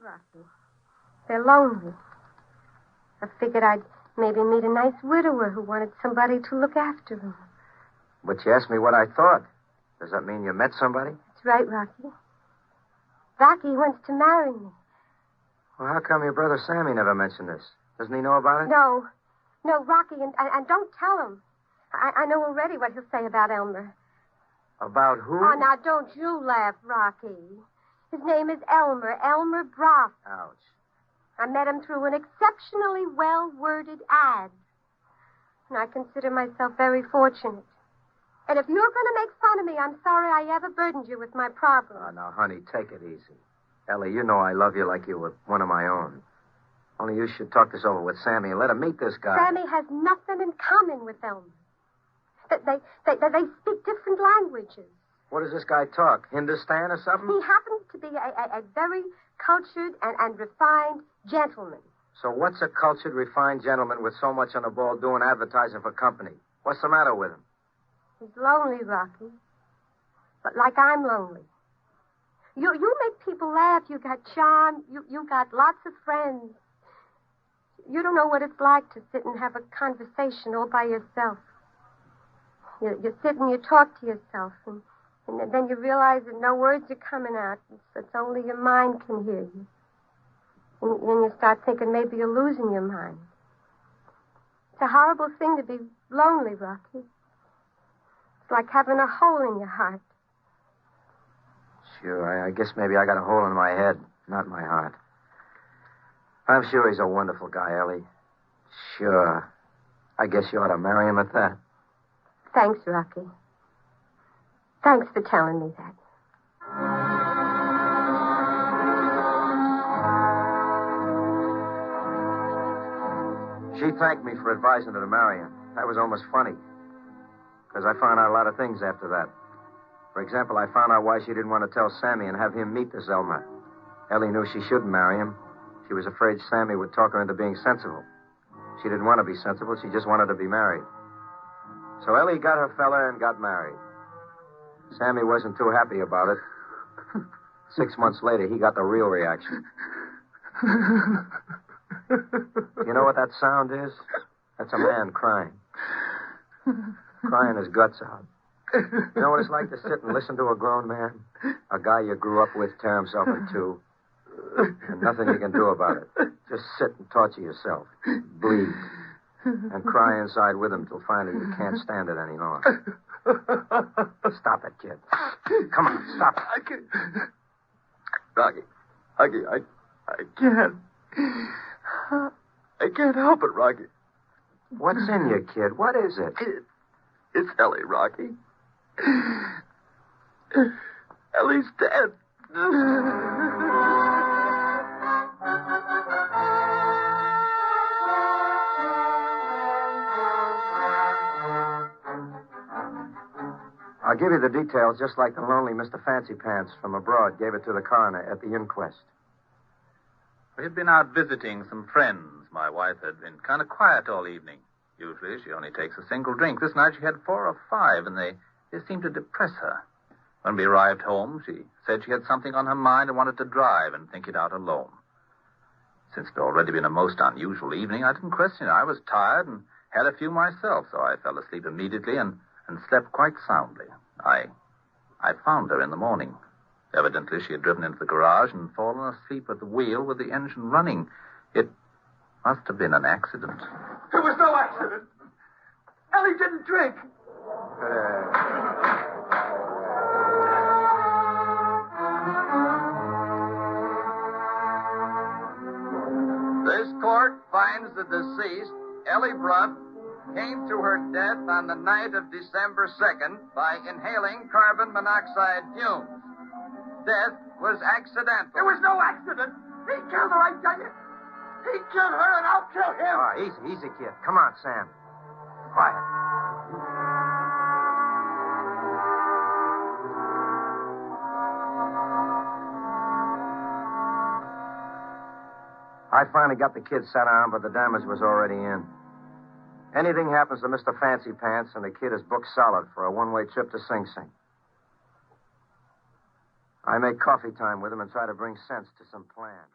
Rocky. They're lonely. I figured I'd maybe meet a nice widower who wanted somebody to look after him. But you asked me what I thought. Does that mean you met somebody? That's right, Rocky. Rocky wants to marry me. Well, how come your brother Sammy never mentioned this? Doesn't he know about it? No, Rocky, and don't tell him. I know already what he'll say about Elmer. About who? Oh, now, don't you laugh, Rocky. His name is Elmer Broth. Ouch. I met him through an exceptionally well-worded ad. And I consider myself very fortunate. And if you're going to make fun of me, I'm sorry I ever burdened you with my problems. Oh, now, honey, take it easy. Ellie, you know I love you like you were one of my own. Only you should talk this over with Sammy and let him meet this guy. Sammy has nothing in common with Elmer. They speak different languages. What does this guy talk? Hindustan or something? He happens to be a very cultured and refined gentleman. So what's a cultured, refined gentleman with so much on the ball doing advertising for company? What's the matter with him? He's lonely, Rocky. But like I'm lonely. You make people laugh. You got charm. You got lots of friends. You don't know what it's like to sit and have a conversation all by yourself. You sit and you talk to yourself, and then you realize that no words are coming out. It's only your mind can hear you. And then you start thinking maybe you're losing your mind. It's a horrible thing to be lonely, Rocky. It's like having a hole in your heart. Sure, I guess maybe I got a hole in my head, not my heart. I'm sure he's a wonderful guy, Ellie. Sure. I guess you ought to marry him at that. Thanks, Rocky. Thanks for telling me that. She thanked me for advising her to marry him. That was almost funny. Because I found out a lot of things after that. For example, I found out why she didn't want to tell Sammy and have him meet this Elmer. Ellie knew she shouldn't marry him. She was afraid Sammy would talk her into being sensible. She didn't want to be sensible. She just wanted to be married. So Ellie got her fella and got married. Sammy wasn't too happy about it. 6 months later, he got the real reaction. You know what that sound is? That's a man crying. Crying his guts out. You know what it's like to sit and listen to a grown man? A guy you grew up with tear himself in two. And nothing you can do about it. Just sit and torture yourself. Bleed. And cry inside with him till finally you can't stand it any longer. Stop it, kid. Come on, stop it. I can't. Rocky, I can't. I can't help it, Rocky. What's in you, kid? What is it? It's Ellie, Rocky. Ellie's dead. I'll give you the details just like the lonely Mr. Fancy Pants from abroad gave it to the coroner at the inquest. We had been out visiting some friends. My wife had been kind of quiet all evening. Usually she only takes a single drink. This night she had 4 or 5, and they seemed to depress her. When we arrived home, she said she had something on her mind and wanted to drive and think it out alone. Since it had already been a most unusual evening, I didn't question her. I was tired and had a few myself, so I fell asleep immediately and slept quite soundly. I found her in the morning. Evidently, she had driven into the garage and fallen asleep at the wheel with the engine running. It must have been an accident. There was no accident. Ellie didn't drink. This court finds the deceased, Ellie Brunt, came to her death on the night of December 2nd by inhaling carbon monoxide fumes. Death was accidental. There was no accident. He killed her, I tell you. He killed her, and I'll kill him. All right, easy, kid. Come on, Sam. Quiet. I finally got the kid set on, but the damage was already in. Anything happens to Mr. Fancy Pants, and the kid is booked solid for a one-way trip to Sing Sing. I make coffee time with him and try to bring sense to some plan.